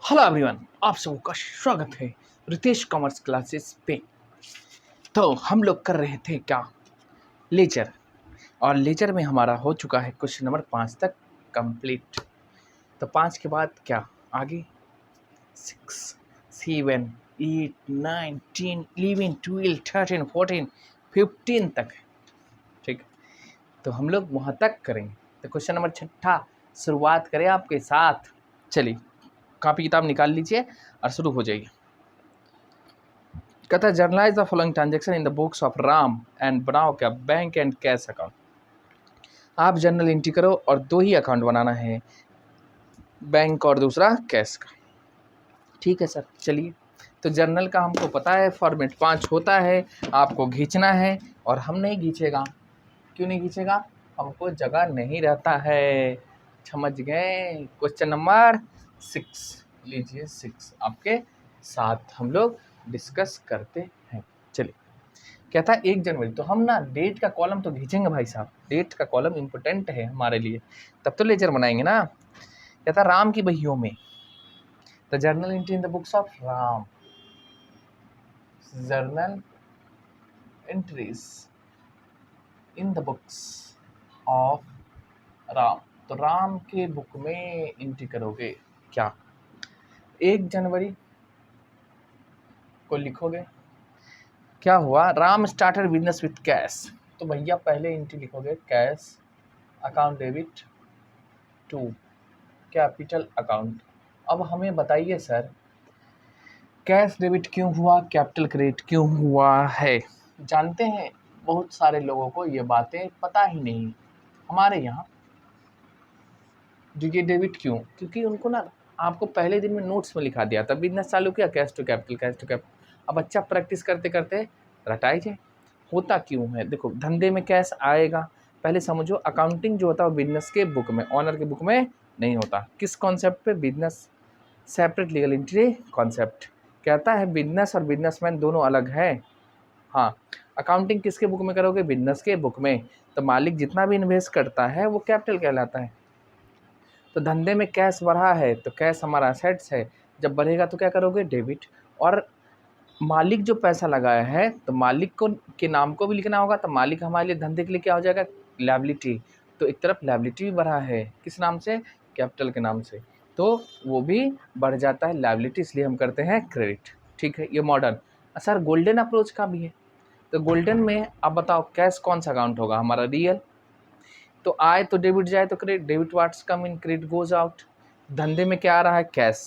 Hello everyone, आप सबों का स्वागत है रितेश कॉमर्स क्लासेस पे। तो हम लोग कर रहे थे क्या, लेजर। और लेजर में हमारा हो चुका है क्वेश्चन नंबर 5 तक कंप्लीट। तो 5 के बाद क्या आगे 6, 7, 8, 9, 10, 11, 12, 13, 14, 15 तक है। ठीक, तो हम लोग वहाँ तक करेंगे। तो क्वेश्चन नंबर 6 शुरुआत करें आपके साथ। चलिए कॉपी किताब निकाल लीजिए और शुरू हो जाइए। कहता है generalized the following transaction in the books of Ram and बनाओ क्या बैंक एंड कैश अकाउंट। आप जर्नल एंट्री करो और 2 ही अकाउंट बनाना है, बैंक और दूसरा कैश का। ठीक है सर, चलिए। तो जर्नल का हमको पता है फॉर्मेट 5 होता है, आपको खींचना है और हम नहीं खींचेगा। क्यों नहीं खींचेगा? हमको जगह नहीं रहता है। समझ गए? क्वेश्चन नंबर 6 लीजिए, 6 आपके साथ हम लोग डिस्कस करते हैं। चलिए, कहता है 1 जनवरी, तो हम ना डेट का कॉलम तो खींचेंगे भाई साहब, डेट का कॉलम इम्पोर्टेंट है हमारे लिए, तब तो लेजर बनाएंगे ना। कहता है राम की बहियों में, the journal entry in the books of Ram, journal entries in the books of Ram. तो राम के बुक में एंट्री करोगे क्या? 1 जनवरी को लिखोगे। क्या हुआ? Ram started business with cash, तो भैया पहले एंट्री लिखोगे cash account debit to capital account. अब हमें बताइए सर, कैश डेबिट क्यों हुआ, कैपिटल क्रेडिट क्यों हुआ है? जानते हैं बहुत सारे लोगों को ये बातें पता ही नहीं हमारे यहाँ। ये डेबिट क्यों? क्योंकि उनको ना आपको पहले दिन में नोट्स में लिखा दिया था, बिजनेस चालू किया cash to capital, cash to capital. अब बच्चा प्रैक्टिस करते करते रटाई जाए। होता क्यों है? देखो, धंधे में कैश आएगा, पहले समझो। अकाउंटिंग जो होता है वो बिजनेस के बुक में, ऑनर के बुक में नहीं होता। किस कॉन्सेप्ट पे? Business separate legal entity concept. कहता है बिजनेस और बिजनेसमैन दोनों अलग है। हाँ, अकाउंटिंग किसके बुक में करोगे? बिजनेस के बुक में। तो मालिक जितना भी इन्वेस्ट करता है वो कैपिटल कहलाता है। तो धंधे में कैश बढ़ा है तो कैश हमारा असेट्स है, जब बढ़ेगा तो क्या करोगे? डेबिट। और मालिक जो पैसा लगाया है तो मालिक को के नाम को भी लिखना होगा, तो मालिक हमारे लिए धंधे के लिए क्या हो जाएगा? लायबिलिटी। तो एक तरफ लायबिलिटी भी बढ़ा है, किस नाम से? कैपिटल के नाम से, तो वो भी बढ़ जाता है लायबिलिटी, इसलिए हम करते हैं क्रेडिट। ठीक है, ये मॉडर्न। सर गोल्डन अप्रोच का भी है। तो गोल्डन में अब बताओ कैश कौन सा अकाउंट होगा हमारा? रियल। तो आए तो डेबिट, जाए तो क्रेडिट। डेबिट वाट्स कम इन, क्रेडिट गोज आउट। धंधे में क्या आ रहा है? कैश,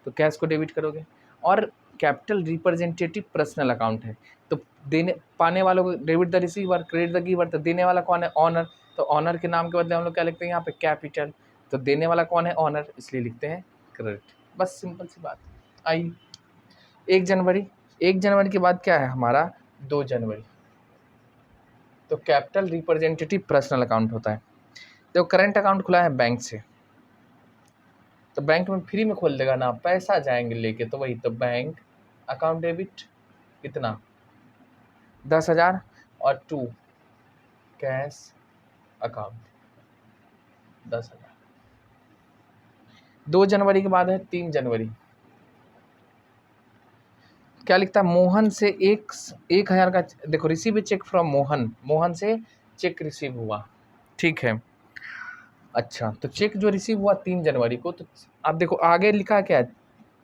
तो कैश को डेबिट करोगे। और कैपिटल रिप्रेजेंटेटिव पर्सनल अकाउंट है, तो देने पाने वालों को debit the receiver, credit the giver. तो देने वाला कौन है? ऑनर। तो ऑनर के नाम के बदले हम लोग क्या लिखते हैं यहाँ पे? कैपिटल। तो देने वाला कौन है? ऑनर, इसलिए लिखते हैं क्रेडिट। बस सिंपल सी बात। आइए 1 जनवरी, 1 जनवरी के बाद क्या है हमारा? 2 जनवरी। तो कैपिटल रिप्रेजेंटेटिव पर्सनल अकाउंट होता है। तो करंट अकाउंट खुला है बैंक से, तो बैंक में फ्री में खोल देगा ना, पैसा जाएंगे लेके, तो वही तो बैंक अकाउंट डेबिट कितना? 10,000 और टू कैश अकाउंट 10,000। 2 जनवरी के बाद है 3 जनवरी। क्या लिखता है? मोहन से 1,000 का, देखो receive cheque from Mohan, Mohan से चेक रिसीव हुआ। ठीक है, अच्छा। तो चेक जो रिसीव हुआ 3 जनवरी को, तो आप देखो आगे लिखा क्या है?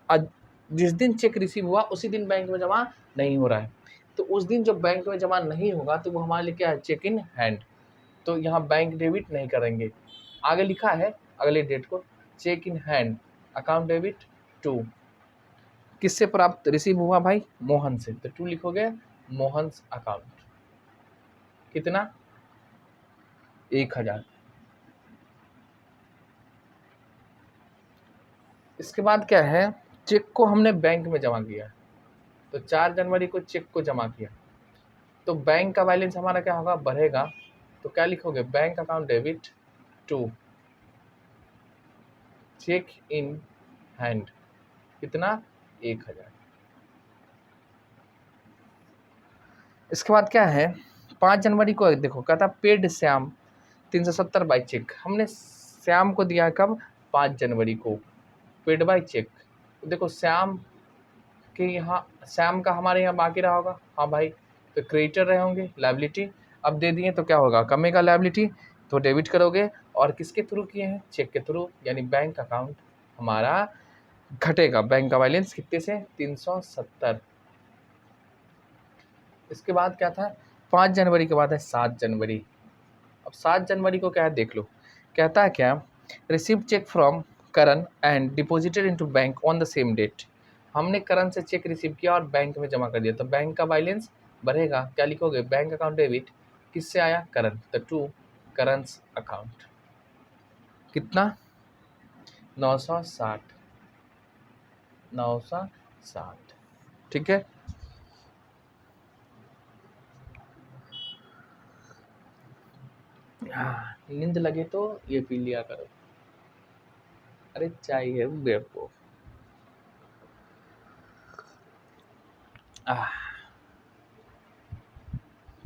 आज जिस दिन चेक रिसीव हुआ उसी दिन बैंक में जमा नहीं हो रहा है, तो उस दिन जब बैंक में जमा नहीं होगा तो वो हमारे लिए क्या है? Cheque in hand. तो यहाँ बैंक डेबिट नहीं करेंगे। आगे लिखा है अगले डेट को, cheque in hand account debit to, किससे प्राप्त रिसीव हुआ भाई? मोहन से, तो टू लिखोगे मोहन अकाउंट। कितना? 1,000। इसके बाद क्या है? चेक को हमने बैंक में जमा किया, तो 4 जनवरी को चेक को जमा किया, तो बैंक का बैलेंस हमारा क्या होगा? बढ़ेगा। तो क्या लिखोगे? Bank account debit to cheque in hand. कितना? 1,000। इसके बाद क्या है? 5 जनवरी को देखो, कहता पेड श्याम 370 बाई चेक। हमने श्याम को दिया कब? 5 जनवरी को, पेड बाई चेक। तो देखो श्याम के यहाँ, श्याम का हमारे यहाँ बाकी रहा होगा, हाँ भाई, तो क्रेडिटर रहे होंगे लायबिलिटी, अब दे दिए तो क्या होगा, कमेगा लायबिलिटी, तो डेबिट करोगे, और किसके थ्रू किए हैं, चेक के थ्रू, यानी बैंक अकाउंट हमारा घटेगा, बैंक का बैलेंस कितने से 370। इसके बाद क्या था, 5 जनवरी के बाद है 7 जनवरी। अब 7 जनवरी को क्या है देख लो, कहता है क्या, receive cheque from Karan and deposited into bank on the same date. हमने करण से चेक रिसीव किया और बैंक में जमा कर दिया, तो बैंक का बैलेंस बढ़ेगा, क्या लिखोगे, बैंक अकाउंट डेबिट, किससे आया, करण, तो टू करंस अकाउंट, कितना 960, 960, ठीक है। नींद लगे तो ये पी लिया करो, अरे चाहिए बेवकूफ।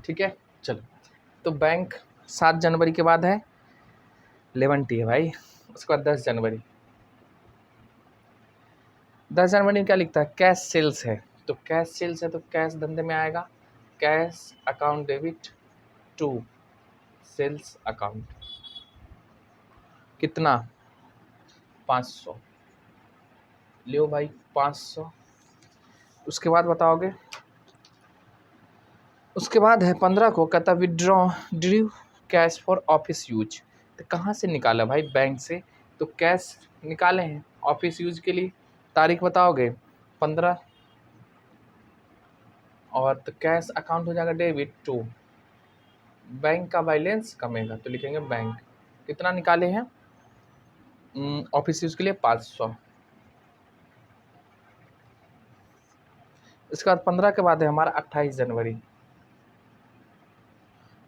ठीक है, चलो, तो बैंक 7 जनवरी के बाद है 11T है भाई, उसके बाद 10 जनवरी। 10 जनवरी में क्या लिखता है, कैश सेल्स है, तो कैश सेल्स है तो कैश धंधे में आएगा, cash account debit to sales account, कितना 500, लियो भाई 500। उसके बाद बताओगे, उसके बाद है 15 को, कहता Drew cash for office use, तो कहाँ से निकाला भाई, बैंक से, तो कैश निकाले हैं ऑफिस यूज के लिए, तारीख बताओगे 15, और तो कैश अकाउंट हो जाएगा डेबिट टू, बैंक का बैलेंस कमेगा, तो लिखेंगे बैंक, कितना निकाले हैं ऑफिस यूज के लिए 500। इसके बाद 15 के बाद है हमारा 28 जनवरी।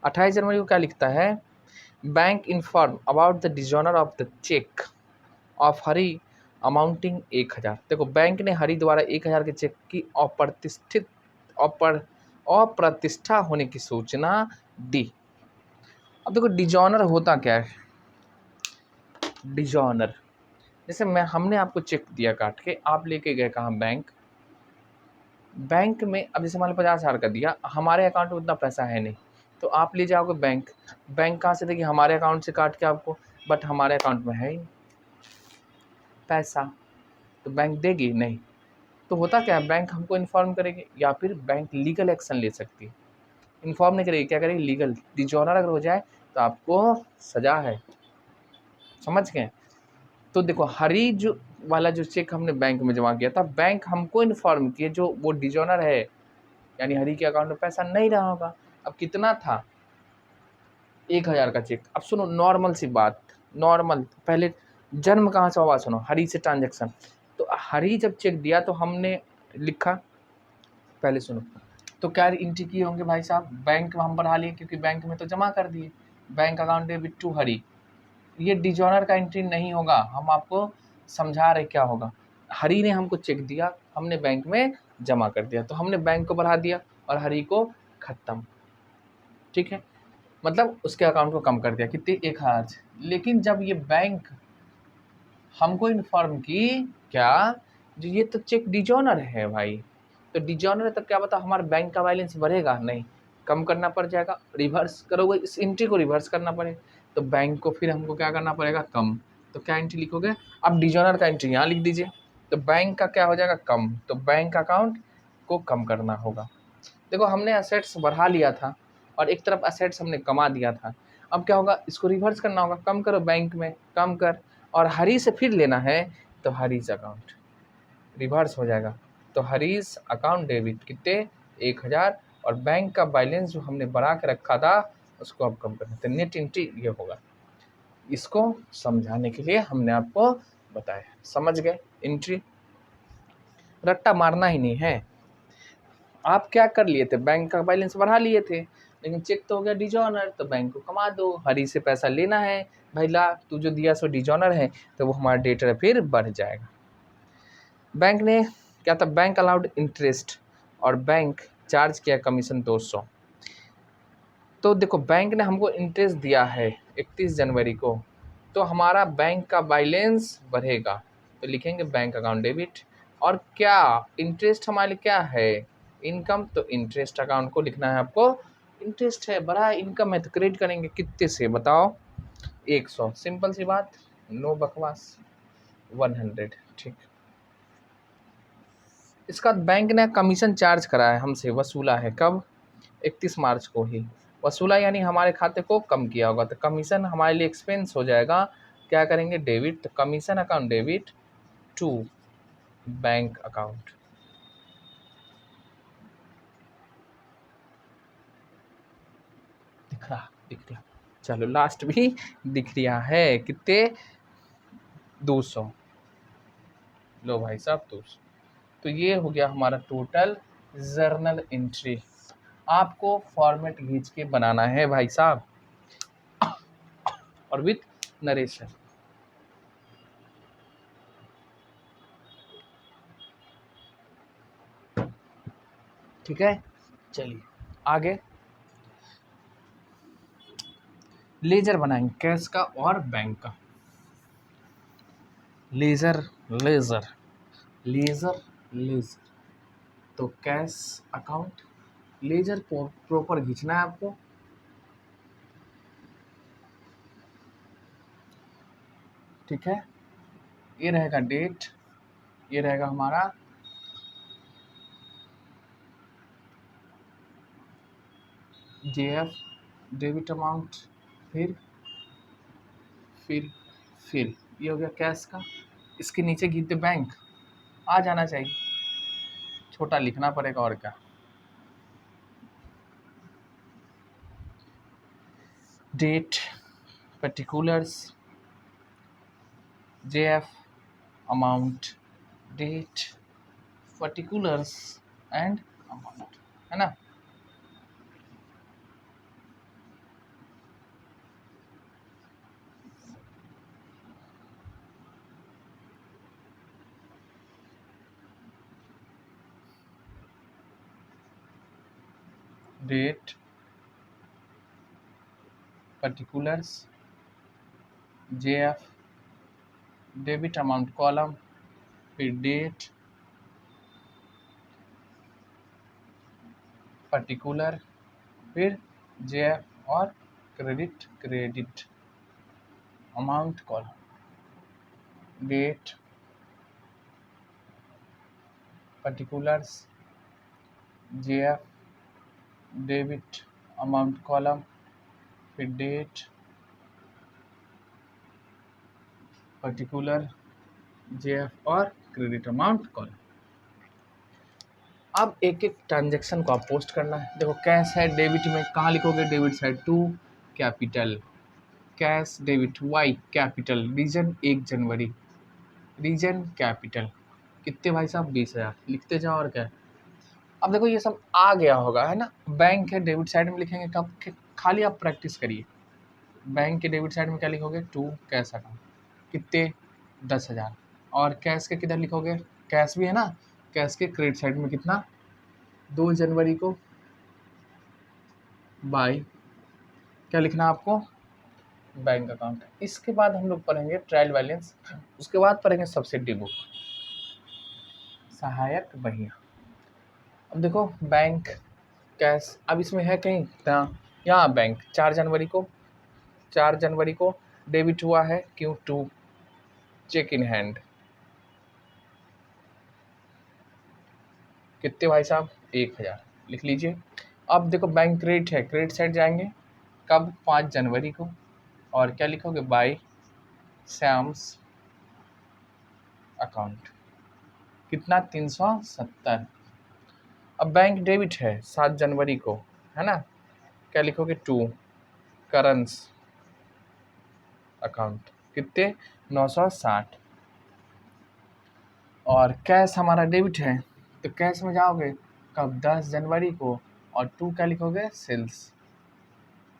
28 जनवरी को क्या लिखता है, bank inform about the dishonour of the cheque of Hari amounting 1000। देखो बैंक ने हरी द्वारा 1000 के चेक की अप्रतिष्ठा होने की सूचना दी। अब देखो डिजोनर होता क्या है, डिजोनर, जैसे हमने आपको चेक दिया काट के, आप लेके गए कहाँ, बैंक, बैंक में, अब जैसे मान लो 50,000 का दिया, हमारे अकाउंट में उतना पैसा है नहीं, तो आप ले जाओगे बैंक, बैंक कहाँ से देगी, हमारे अकाउंट से काट के आपको, बट हमारे अकाउंट में है ही पैसा, तो बैंक देगी नहीं, तो होता क्या है, बैंक हमको इन्फॉर्म करेगी, या फिर बैंक लीगल एक्शन ले सकती है, इन्फॉर्म नहीं करेगी, क्या करेगी, लीगल, डिजोनर अगर हो जाए तो आपको सजा है, समझ गए। तो देखो हरी जो वाला जो चेक हमने बैंक में जमा किया था, बैंक हमको इन्फॉर्म किए, जो वो डिजोनर है, यानी हरी के अकाउंट में पैसा नहीं रहा होगा। अब कितना था, 1000 का चेक। अब सुनो नॉर्मल सी बात, नॉर्मल, पहले जन्म कहाँ से हुआ, सुनो, हरी से ट्रांजैक्शन, तो हरी जब चेक दिया तो हमने लिखा, पहले सुनो, तो क्या एंट्री किए होंगे भाई साहब, बैंक में हम बढ़ा लिए, क्योंकि बैंक में तो जमा कर दिए, बैंक अकाउंट डेबिट टू हरी, ये डिजोनर का एंट्री नहीं होगा, हम आपको समझा रहे क्या होगा, हरी ने हमको चेक दिया, हमने बैंक में जमा कर दिया, तो हमने बैंक को बढ़ा दिया और हरी को खत्म, ठीक है, मतलब उसके अकाउंट को कम कर दिया, कितने 1000। लेकिन जब ये बैंक हमको इन्फॉर्म की, क्या, जो ये तो चेक डिजोनर है भाई, तो डिजोनर है तो क्या बता, हमारे बैंक का बैलेंस बढ़ेगा नहीं, कम करना पड़ जाएगा, रिवर्स करोगे, इस एंट्री को रिवर्स करना पड़ेगा, तो बैंक को फिर हमको क्या करना पड़ेगा, कम, तो क्या एंट्री लिखोगे, अब डिजोनर का एंट्री यहाँ लिख दीजिए, तो बैंक का क्या हो जाएगा, कम, तो बैंक अकाउंट को कम करना होगा। देखो हमने असेट्स बढ़ा लिया था और एक तरफ असेट्स हमने कमा दिया था, अब क्या होगा, इसको रिवर्स करना होगा, कम करो बैंक में, कम कर, और हरी से फिर लेना है, तो हरीज अकाउंट रिवर्स हो जाएगा, तो हरीज अकाउंट डेबिट कितने 1000, और बैंक का बैलेंस जो हमने बढ़ा के रखा था उसको अब कम करना, तो नेट एंट्री ये होगा। इसको समझाने के लिए हमने आपको बताया, समझ गए, एंट्री रट्टा मारना ही नहीं है। आप क्या कर लिए थे, बैंक का बैलेंस बढ़ा लिए थे, लेकिन चेक तो हो गया डिजोनर, तो बैंक को कमा दो, हरी से पैसा लेना है भाई, ला तू जो दिया सो डिजोनर है, तो वो हमारा डेटर फिर बढ़ जाएगा। बैंक ने क्या था, बैंक अलाउड इंटरेस्ट, और बैंक चार्ज किया कमीशन 200। तो देखो बैंक ने हमको इंटरेस्ट दिया है 31 जनवरी को, तो हमारा बैंक का बैलेंस बढ़ेगा, तो लिखेंगे बैंक अकाउंट डेबिट और क्या इंटरेस्ट हमारे लिए क्या है, इनकम, तो इंटरेस्ट अकाउंट को लिखना है आपको, इंटरेस्ट है बड़ा इनकम है तो क्रेडिट करेंगे कितने से बताओ, 100, सिंपल सी बात, नो बकवास, 100, ठीक। इसका बाद बैंक ने कमीशन चार्ज करा है हमसे, वसूला है कब, 31 मार्च को ही वसूला, यानी हमारे खाते को कम किया होगा, तो कमीशन हमारे लिए एक्सपेंस हो जाएगा, क्या करेंगे डेबिट, तो commission account debit to bank account. दिख रहा, चलो लास्ट भी दिख रहा है, कितने, 200, लो भाई साहब 200। तो ये हो गया हमारा टोटल जर्नल एंट्री, आपको फॉर्मेट खींच के बनाना है भाई साहब, और विथ नरेशन। ठीक है, चलिए आगे लेजर बनाएंगे कैश का और बैंक का, लेजर लेजर लेजर लेजर, तो कैश अकाउंट, लेजर प्रॉपर खींचना है आपको, ठीक है, ये रहेगा डेट, ये रहेगा हमारा जेएफ डेबिट अमाउंट, फिर फिर फिर ये हो गया कैश का, इसके नीचे खींच दे बैंक, आ जाना चाहिए, छोटा लिखना पड़ेगा और क्या, date particulars JF amount, date particulars and amount, है ना। Date particulars JF debit amount column, फिर डेट पर्टिकुलर, फिर जेएफ और credit amount column, date particulars JF debit amount column, फिर डेट पर्टिकुलर जेएफ और क्रेडिट अमाउंट कॉलम। अब एक एक ट्रांजेक्शन को आप पोस्ट करना है, देखो कैश है डेबिट में कहाँ लिखोगे, debit side to capital, cash debit by capital, reason 1 January, reason capital, कितने भाई साहब 20,000, लिखते जाओ और क्या। अब देखो ये सब आ गया होगा, है ना, बैंक है डेबिट साइड में लिखेंगे कब, खाली आप प्रैक्टिस करिए, बैंक के डेबिट साइड में क्या लिखोगे, टू कैश अकाउंट, कितने 10,000, और कैश के किधर लिखोगे, कैश भी है ना, कैश के क्रेडिट साइड में कितना, 2 जनवरी को, बाई क्या लिखना आपको, बैंक अकाउंट। इसके बाद हम लोग पढ़ेंगे ट्रायल बैलेंस, उसके बाद पढ़ेंगे सब्सिडी बुक, सहायक बहिया। अब देखो बैंक कैश, अब इसमें है कहीं यहाँ बैंक 4 जनवरी को डेबिट हुआ है, क्यों, टू चेक इन हैंड, कितने भाई साहब 1,000, लिख लीजिए। अब देखो बैंक क्रेडिट है, क्रेडिट साइड जाएंगे कब, 5 जनवरी को, और क्या लिखोगे, बाय सैम्स अकाउंट, कितना 370। अब बैंक डेबिट है 7 जनवरी को, है ना, क्या लिखोगे, टू करंस अकाउंट, कितने 960। और कैश हमारा डेबिट है, तो कैश में जाओगे कब, 10 जनवरी को, और टू क्या लिखोगे, सेल्स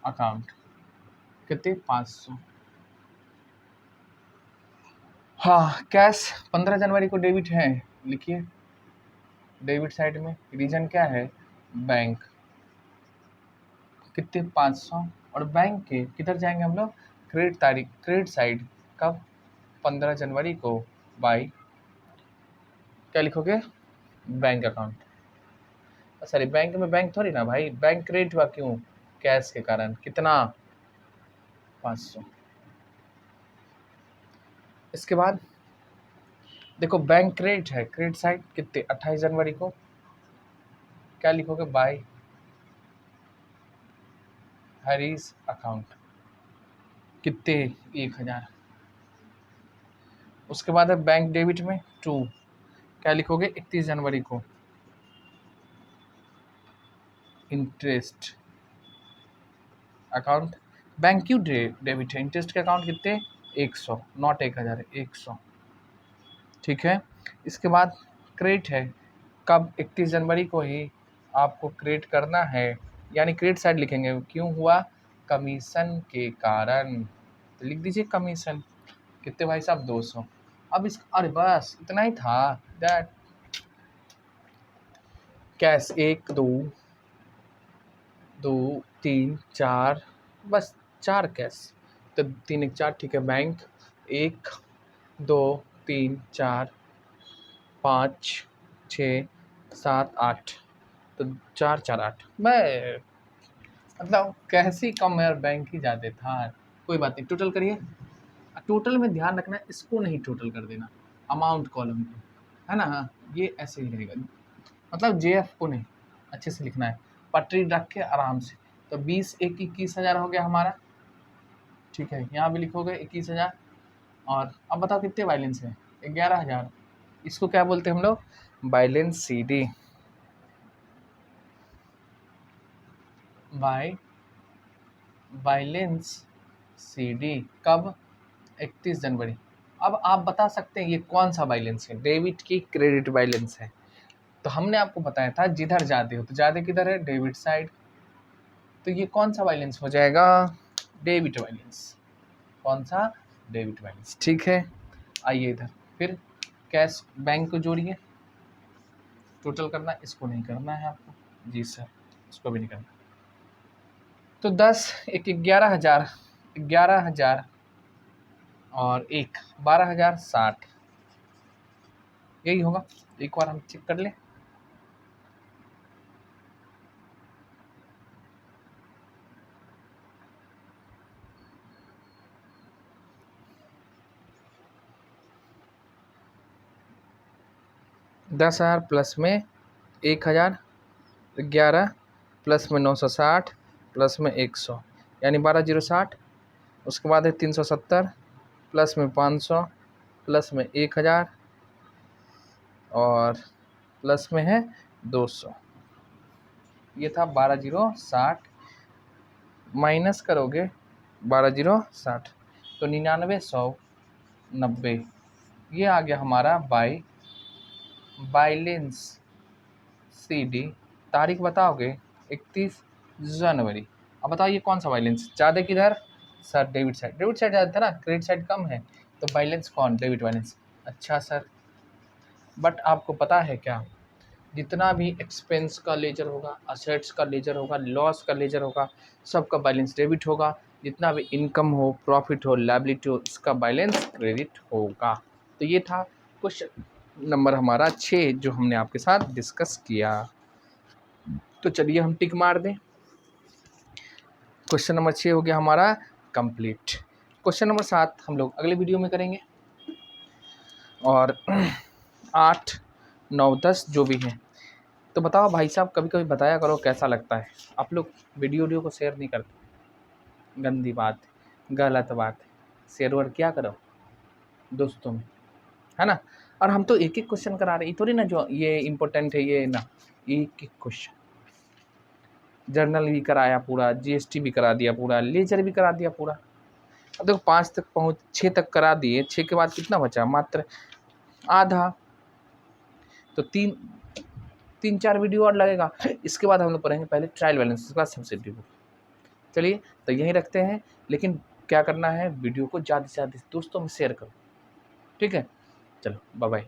अकाउंट, कितने 500। हाँ कैश 15 जनवरी को डेबिट है, लिखिए डेबिट साइड में, रीजन क्या है, बैंक, कितने 500, और बैंक के किधर जाएंगे हम लोग, क्रेडिट तारीख, क्रेडिट साइड कब, 15 जनवरी को, बाई क्या लिखोगे? Bank account. सॉरी, बैंक में बैंक थोड़ी ना भाई, बैंक क्रेडिट हुआ क्यों? कैश के कारण। कितना? 500। इसके बाद देखो बैंक क्रेडिट है, क्रेडिट साइड कितने 28 जनवरी को। क्या लिखोगे? बाय हरीज अकाउंट। कितने? 1000। उसके बाद है बैंक डेबिट में 2। क्या लिखोगे? 31 जनवरी को इंटरेस्ट अकाउंट। बैंक क्यों डेबिट है? इंटरेस्ट के अकाउंट कितने? 100, नॉट 1000, 100। ठीक है। इसके बाद क्रेडिट है, कब? 31 जनवरी को ही आपको क्रेडिट करना है, यानी क्रेडिट साइड लिखेंगे। क्यों हुआ? कमीशन के कारण। तो लिख दीजिए कमीशन। कितने भाई साहब? 200। अब इस, अरे बस इतना ही था। दैट कैश 1 2 2 3 4, बस 4 कैश। तो 3 1 4, ठीक है। बैंक 1 2 3 4 5 6 7 8, तो 4 4 8। मैं मतलब कैसी कम है और बैंक ही ज़्यादा था। कोई बात नहीं, टोटल करिए। टोटल में ध्यान रखना है, इसको नहीं टोटल कर देना, अमाउंट कॉलम को, है ना। हाँ, ये ऐसे ही रहेगा, मतलब जेएफ को नहीं, अच्छे से लिखना है, पटरी रख के आराम से। तो 20 1 21,000 हो गया हमारा। ठीक है, यहाँ भी लिखोगे 21,000। और अब बताओ कितने बैलेंस है? 11,000। इसको क्या बोलते हैं हम लोग? Balance CD. बैलेंस सीडी कब? 31 जनवरी। अब आप बता सकते हैं ये कौन सा बैलेंस है? डेबिट की क्रेडिट बैलेंस है। तो हमने आपको बताया था जिधर ज़्यादा हो, तो ज़्यादा किधर है? Debit side. तो ये कौन सा बैलेंस हो जाएगा? Debit balance. कौन सा? Debit balance. ठीक है, आइए इधर फिर कैश बैंक को जोड़िए। टोटल करना, इसको नहीं करना है आपको। जी सर, इसको भी नहीं करना। तो 10 1 11,000, 11,000 और 1 12,000 60, यही होगा। एक बार हम चेक कर लें। दस हज़ार प्लस में 1,000, 11 प्लस में 960 प्लस में 100, यानी 12,060। उसके बाद है 370 प्लस में 500 प्लस में 1,000 और प्लस में है 200। ये था 12,060, माइनस करोगे 12,060 तो 99,190। ये आ गया हमारा बैलेंस सीडी। तारीख बताओगे? 31 जनवरी। अब बताओ ये कौन सा बैलेंस ज़्यादा किधर? Sir debit side. Debit side ज़्यादा था ना, क्रेडिट साइड कम है, तो बैलेंस कौन? Debit balance. अच्छा सर, बट आपको पता है क्या, जितना भी एक्सपेंस का लेजर होगा, असेट्स का लेजर होगा, लॉस का लेजर होगा, सबका बैलेंस डेबिट होगा। जितना भी इनकम हो, प्रॉफिट हो, लायबिलिटी हो, इसका बैलेंस क्रेडिट होगा। तो ये था क्वेश्चन नंबर हमारा 6 जो हमने आपके साथ डिस्कस किया। तो चलिए हम टिक मार दें। क्वेश्चन नंबर 6 हो गया हमारा कंप्लीट। क्वेश्चन नंबर 7 हम लोग अगले वीडियो में करेंगे, और 8 9 10 जो भी हैं। तो बताओ भाई साहब, कभी कभी बताया करो कैसा लगता है। आप लोग वीडियो को शेयर नहीं करते, गंदी बात, गलत बात। शेयर वर्ड क्या करो दोस्तों में, है ना। और हम तो एक एक क्वेश्चन करा रहे, ये थोड़ी ना जो ये इम्पोर्टेंट है ये ना, एक एक क्वेश्चन। जर्नल भी कराया पूरा, जीएसटी भी करा दिया पूरा, लेजर भी करा दिया पूरा। अब देखो 5 तक 6 तक करा दिए, 6 के बाद कितना बचा? मात्र आधा। तो 3-4 वीडियो और लगेगा। इसके बाद हम लोग पढ़ेंगे पहले ट्रायल बैलेंस, इसके बाद सब्सिडी बुक। चलिए तो यहीं रखते हैं, लेकिन क्या करना है, वीडियो को ज़्यादा से ज़्यादा दोस्तों में शेयर करो। ठीक है, चलो बाय बाय।